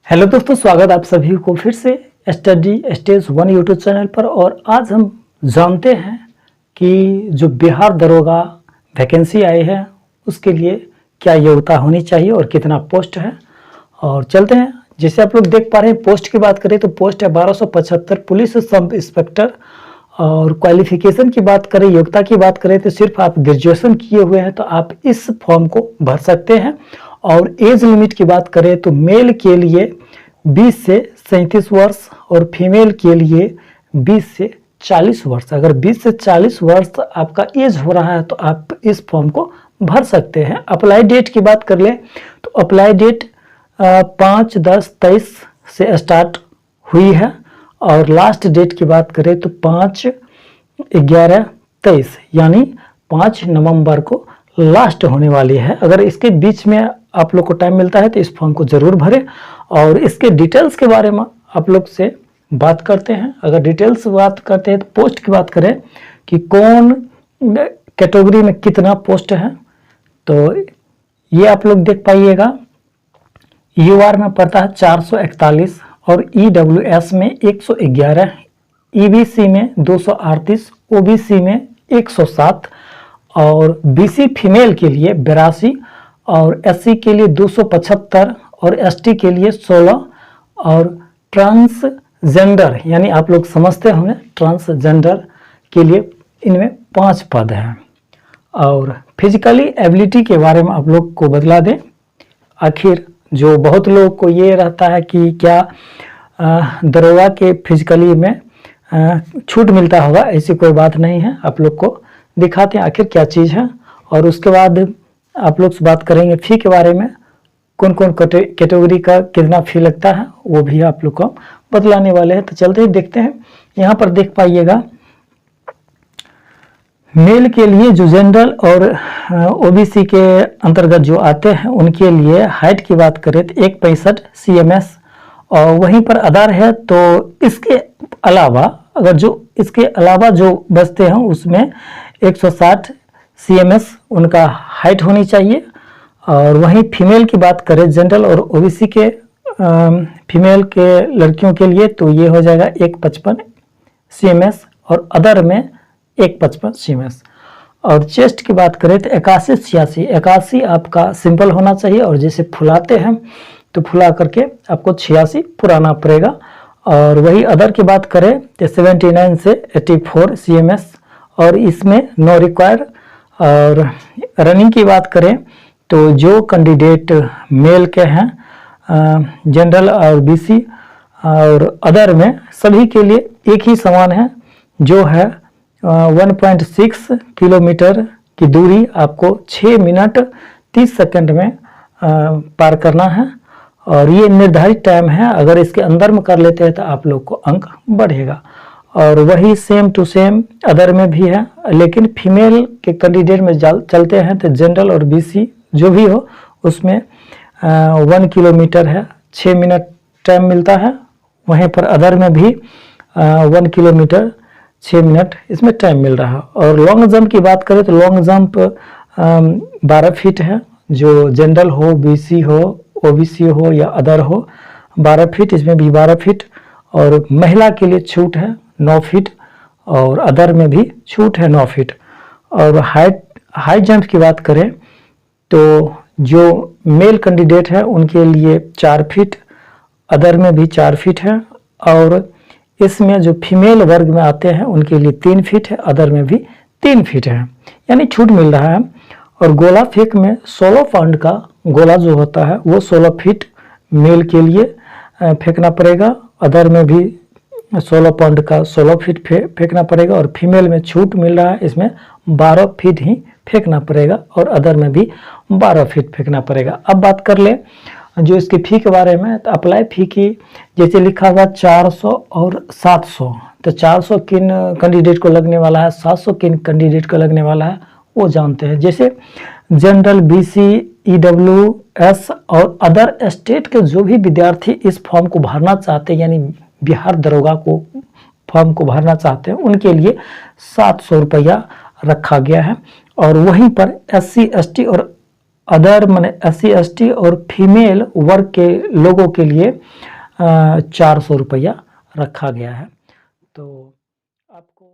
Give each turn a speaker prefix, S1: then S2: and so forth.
S1: Hello दोस्तों, स्वागत आप सभी को फिर से स्टडी स्टेज 1 यूट्यूब चैनल पर। और आज हम जानते हैं कि जो बिहार दरोगा वैकेंसी आई है उसके लिए क्या योग्यता होनी चाहिए और कितना पोस्ट है। और चलते हैं, जैसे आप लोग देख पा रहे हैं पोस्ट की बात करें तो पोस्ट है 1275 पुलिस सब इंस्पेक्टर। और क्वालिफिकेशन की बात करें, योग्यता की बात करें तो सिर्फ आप ग्रेजुएशन किए हुए हैं तो आप इस फॉर्म को भर सकते हैं। और एज लिमिट की बात करें तो मेल के लिए 20 से 37 वर्ष और फीमेल के लिए 20 से 40 वर्ष। अगर 20 से 40 वर्ष आपका एज हो रहा है तो आप इस फॉर्म को भर सकते हैं। अप्लाई डेट की बात कर लें तो अप्लाई डेट 5/10/23 से स्टार्ट हुई है और लास्ट डेट की बात करें तो 5/11/23 यानी 5 नवंबर को लास्ट होने वाली है। अगर इसके बीच में आप लोग को टाइम मिलता है तो इस फॉर्म को जरूर भरें। और इसके डिटेल्स के बारे में आप लोग से बात करते हैं। अगर डिटेल्स बात करते हैं तो पोस्ट की बात करें कि कौन कैटेगरी में कितना पोस्ट है तो ये आप लोग देख पाइएगा। यूआर में पड़ता है 441 और ईडब्ल्यूएस में 111, ईबीसी में 238, ओबीसी में 107 और बीसी फीमेल के लिए 82 और एससी के लिए 275 और एसटी के लिए 16 और ट्रांसजेंडर यानी आप लोग समझते होंगे ट्रांसजेंडर के लिए इनमें 5 पद हैं। और फिजिकली एबिलिटी के बारे में आप लोग को बतला दें। आखिर जो बहुत लोग को ये रहता है कि क्या दरोगा के फिजिकली में छूट मिलता होगा, ऐसी कोई बात नहीं है। आप लोग को दिखाते हैं आखिर क्या चीज़ है। और उसके बाद आप लोग से बात करेंगे फ़ी के बारे में, कौन कौन कैटेगरी का कितना फ़ी लगता है वो भी आप लोग को बतलाने वाले हैं। तो चलते ही देखते हैं। यहाँ पर देख पाइएगा मेल के लिए जो जनरल और ओबीसी के अंतर्गत जो आते हैं उनके लिए हाइट की बात करें तो 165 CMS और वहीं पर अदर है तो इसके अलावा अगर जो इसके अलावा जो बचते हैं उसमें 160 CMS उनका हाइट होनी चाहिए। और वहीं फीमेल की बात करें जनरल और ओबीसी के फीमेल के लड़कियों के लिए तो ये हो जाएगा 155 CMS और अदर में 155 CMS। और चेस्ट की बात करें तो 81 आपका सिंपल होना चाहिए और जैसे फुलाते हैं तो फुला करके आपको 86 पुराना पड़ेगा। और वही अदर की बात करें तो 79 से 84 CMS और इसमें नो रिक्वायर। और रनिंग की बात करें तो जो कैंडिडेट मेल के हैं जनरल और बीसी और अदर में सभी के लिए एक ही समान है, जो है 1.6 किलोमीटर की दूरी आपको 6 मिनट 30 सेकंड में पार करना है। और ये निर्धारित टाइम है, अगर इसके अंदर में कर लेते हैं तो आप लोग को अंक बढ़ेगा। और वही सेम टू सेम अदर में भी है, लेकिन फीमेल के कैंडिडेट में चलते हैं तो जनरल और बीसी जो भी हो उसमें 1 किलोमीटर है 6 मिनट टाइम मिलता है। वहीं पर अदर में भी 1 किलोमीटर 6 मिनट इसमें टाइम मिल रहा है। और लॉन्ग जंप की बात करें तो लॉन्ग जंप 12 फीट है, जो जनरल हो, बीसी हो, ओबीसी हो या अदर हो 12 फीट, इसमें भी 12 फीट। और महिला के लिए छूट है 9 फीट और अदर में भी छूट है 9 फीट। और हाई जंप की बात करें तो जो मेल कैंडिडेट है उनके लिए 4 फीट, अदर में भी 4 फीट है। और इसमें जो फीमेल वर्ग में आते हैं उनके लिए 3 फीट है, अदर में भी 3 फीट है, यानी छूट मिल रहा है। और गोला फेंक में 16 पाउंड का गोला जो होता है वो 16 फीट मेल के लिए फेंकना पड़ेगा, अदर में भी 16 पाउंड का 16 फीट फेंकना पड़ेगा। और फीमेल में छूट मिल रहा है, इसमें 12 फीट ही फेंकना पड़ेगा और अदर में भी 12 फीट फेंकना पड़ेगा। अब बात कर ले जो इसकी फ़ी के बारे में, तो अप्लाई फ़ी की जैसे लिखा हुआ 400 और 700, तो 400 किन कैंडिडेट को लगने वाला है, 700 किन कैंडिडेट को लगने वाला है वो जानते हैं। जैसे जनरल, बीसी, ईडब्ल्यूएस और अदर स्टेट के जो भी विद्यार्थी इस फॉर्म को भरना चाहते हैं, यानी बिहार दरोगा को फॉर्म को भरना चाहते हैं, उनके लिए 700 रुपया रखा गया है। और वहीं पर SC, ST और अदर माने SC ST और फीमेल वर्ग के लोगों के लिए 400 रुपया रखा गया है। तो आपको